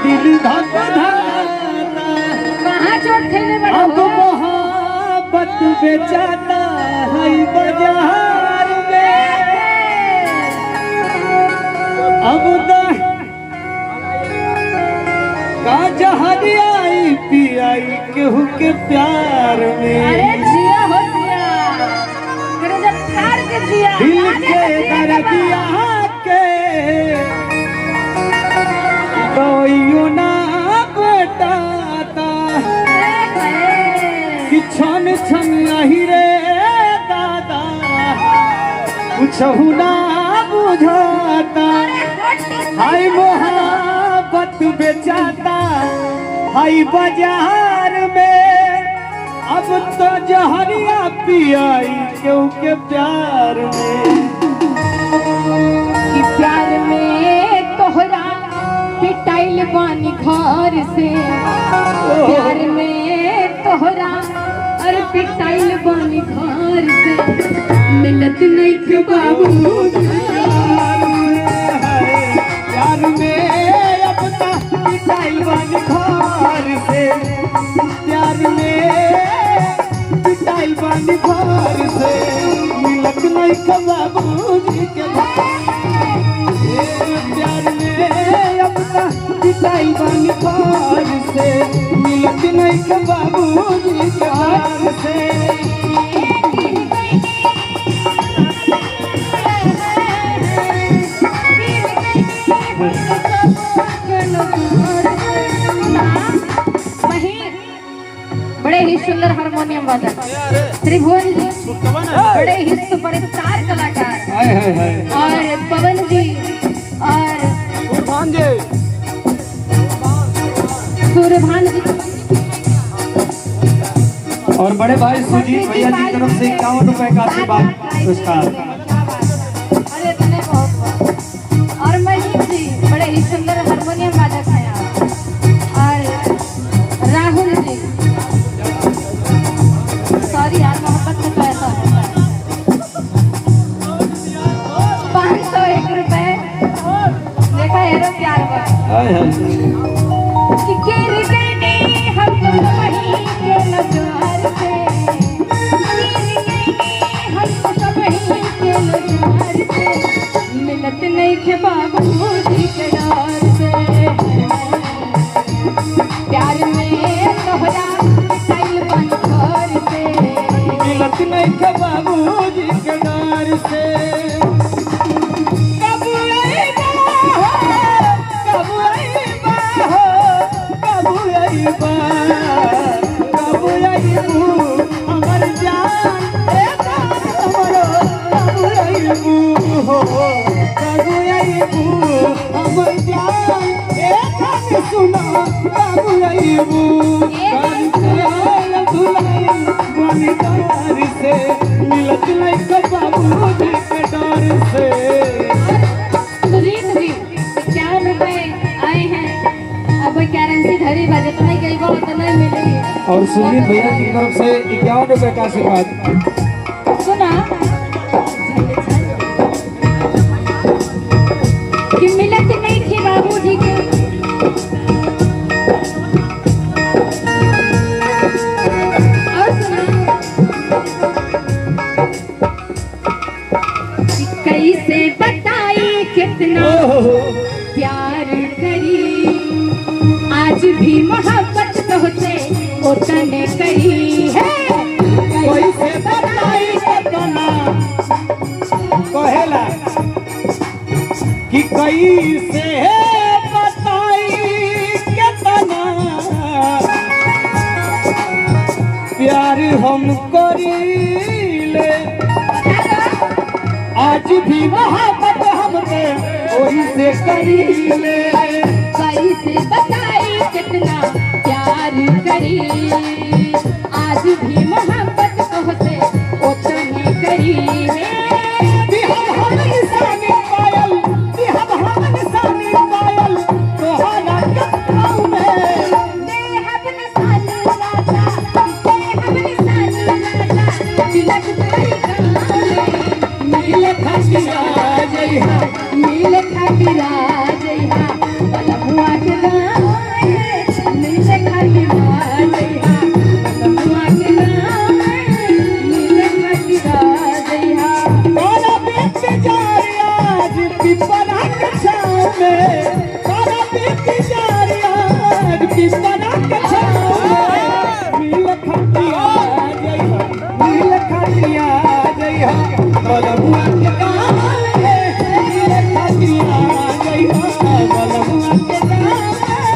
दिल धक धड़कता कहाँ चोट खेले बड़ा अब मोहब्बत बेचाता है बाजार में अब का जहरियाई पियाई केहू के प्यार में अरे जिया हो जिया तेरे जब ठार के जिया दिल के दर्दिया के कोइयो ना बताता कि छन छन नहीं रे दादा कुछ ना बुझाता हाय मोहब्बत बेचाता हाय बाजार में अब तो जहरिया पियाई क्यों के प्यार में कि प्यार में तोहरा पिटाइल बानी घर से प्यार में तोहरा अरे पिटाइल बानी घर से मिलत नहीं के बाबू प्यार में अपना पिटाइल बानी घर से प्यार में पिटाइल बानी घर से मिलत नहीं के बाबूजी के प्यार में अपना पिटाइल बानी घर से मिलत नहीं के बाबूजी के घर से बड़े ही सुंदर हारमोनियम वादक त्रिभुवन जी बड़े ही सुपरस्टार कलाकार और पवन जी और सूर्यभान जी और बड़े भाई सुजीत भैया की तरफ से 51 रुपए का आशीर्वाद पुरस्कार अरे इतने बहुत और मजीद जी बड़े ही सुंदर हारमोनियम वादक हैं और राहुल जी सॉरी यार मोहब्बत में तो ऐसा होता है 501 रुपए देखा हेरो प्यार का कि गिर गए हम वहीं के नजार से गिर गए हम वहीं के नजार से मिलत नहीं के बाबूजी के डर से प्यार में तोहरा पिटाइल बानी घर से मिलत नहीं के बाबूजी के डर से कब आईबा हमर जान हमरो कब आईबू हो कब आईबू हमर जान सुना कब आईबू से मिलत नहीं के बाबूजी के डर से सुजीत जी 51 रुपए आए हैं अब करेंसी धरी बजे तो नहीं गई वो तो नहीं मिलेगी और सुजीत भैया की तरफ से 51 रुपए का आशीर्वाद सुना कि मिलत नहीं थी बाबूजी के और सुना कि कैसे बताई कितना प्यार करी आज भी मोहब्बत तुझसे उतने करी है कैसे बताई कितना कहेला कि कैसे बताई कितना प्यार हम करीले आज भी मोहब्बत हमने वही से करीले कैसे बताई कितना प्यार करी आज भी मोहब्बत तुझसे उतने करी है नील खटिरा जइहा बलमुआ के मिले खातिर आ जइहा बलमुआ के गाँव में मिले खातिर आ जइहा तोरा बीत जारी आज पिपरा के छाँव में तोरा बीत जारी आज पिपरा के छाँव में मिल खटिया जइहा मिल खटिया जइहा बलमुआ के गाँव में मिल खटिया जइहा बलमुआ के गाँव में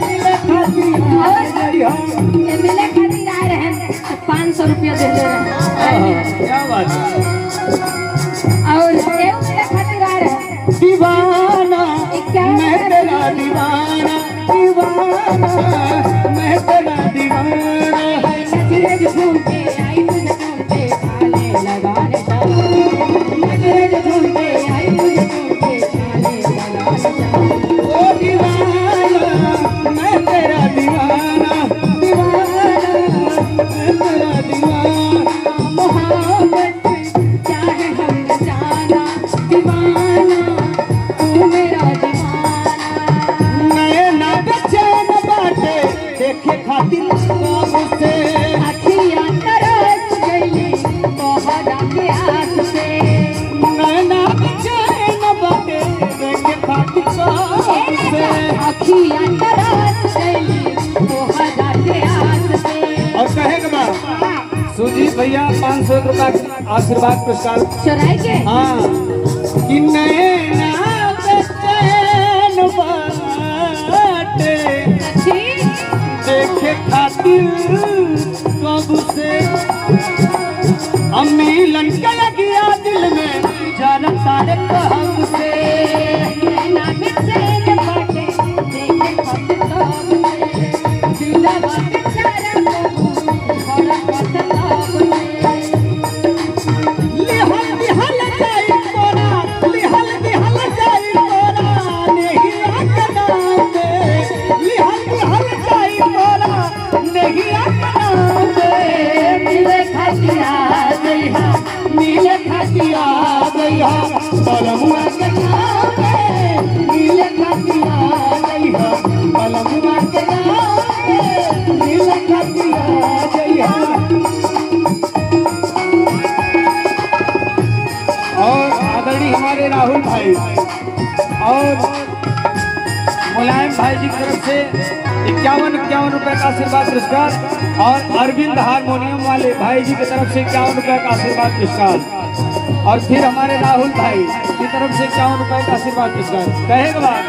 मिल खटिया जइहा। ये मिले खातिर आ रहे हैं 500 रुपया दे दे रहे हैं क्या बात है। और ये मिले खातिर आ रहे हैं दीवाना मैं तेरा दीवाना दीवाना मैं तेरा दीवाना नजरे झूम के आई मुझे झूम के छाले लगाने जाओ नजरे झूम के आई मुझे झूम के छाले लगाने जाओ ओ दीवाना मैं तेरा दीवाना दीवाना मैं तेरा दीवाना मोहब्बत चाहे हम न जाना दीवाना तू मेरा दीवाना नैना बेचैन बाटे देखे खातिर मुझसे अखियाँ तरस गईली तोहरा के हाथ से नैना बेचैन बाटे देखे खातिर मुझसे अखियाँ तरस गईली तोहरा के हाथ से और कहेगा बा सुजीत भैया 500 रुपया आशीर्वाद पुरस्कार चुराई के हाँ कि नैना बेचैन बाटे अच्छी देखे खातिर कब से अम्मीलन के लगिया दिल में जाना तारे कब से नैना बेचैन बाटे देखे खातिर तब से दिलवा बेचारा को बड़ा पसंद तब से लिहल लिहल जाई तोरा लिहल लिहल जाई तोरा नहीं आकनाम में लिहल लिहल जाई तोरा नहीं आकनाम में मिले खातिर आ जइहा मिले खटिया गइहा बलमुआ के गाँव में मिले खटिया गइहा बलमुआ के गाँव में मिले खटिया गइहा। और आदरणीय हमारे राहुल भाई और मुलायम भाई जी की तरफ से 51 रुपए का आशीर्वाद पुरस्कार और अरविंद हारमोनियम वाले भाई जी की तरफ से 51 रुपए का आशीर्वाद पुरस्कार और फिर हमारे राहुल भाई की तरफ से 51 रुपए का आशीर्वाद पुरस्कार कहेगा बात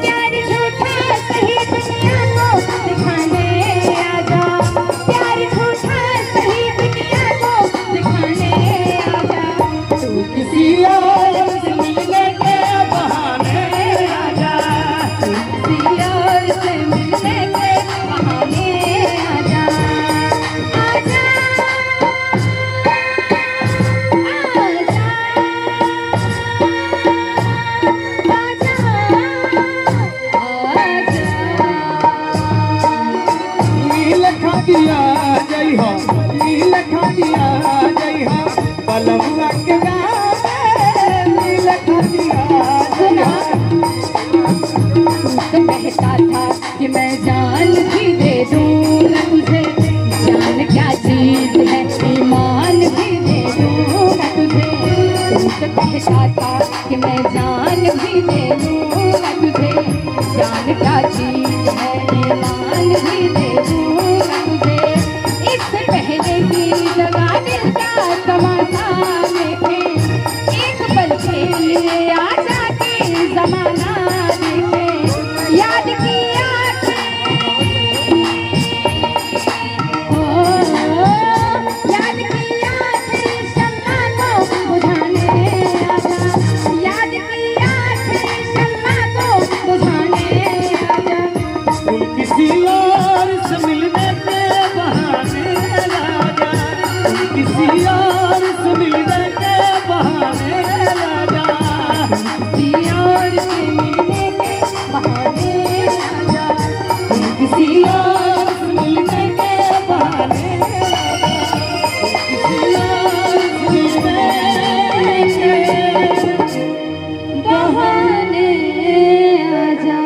प्यार झूठा सही दुनिया को दिखाने आजा प्यार झूठा सही दुनिया को दिखाने आजा तू किसी और से मिलने के बहाने आजा किसी और से मिलने के बहाने आजा आजा नील खटिया जइहा नील खटिया जइहा बलमुआ के गाँव में नील खटिया जइहा। तू तो कहता था कि मैं जान भी दे दूंगा तुझे जान क्या चीज है ईमान भी दे दूंगा तुझे तू तो कहता था कि मैं जान भी दे दूंगा तुझे जान क्या चीज है ईमान भी दे दूंगा तुझे इससे पहले की लगा दिल का तमाशा देखे एक पल के लिए आजा के जमाना देखे याद किया याद किया शम्मा को बुझाने आजा याद किया शम्मा को बुझाने आजा तुम किसी और से मिलने के बहाने राजा तुम किसी और से मिलने के बहाने राजा किसी और से मिलने के बहाने आजा तुम किसी और से मिलने के बहाने राजा किसी और से मिलने के बहाने आजा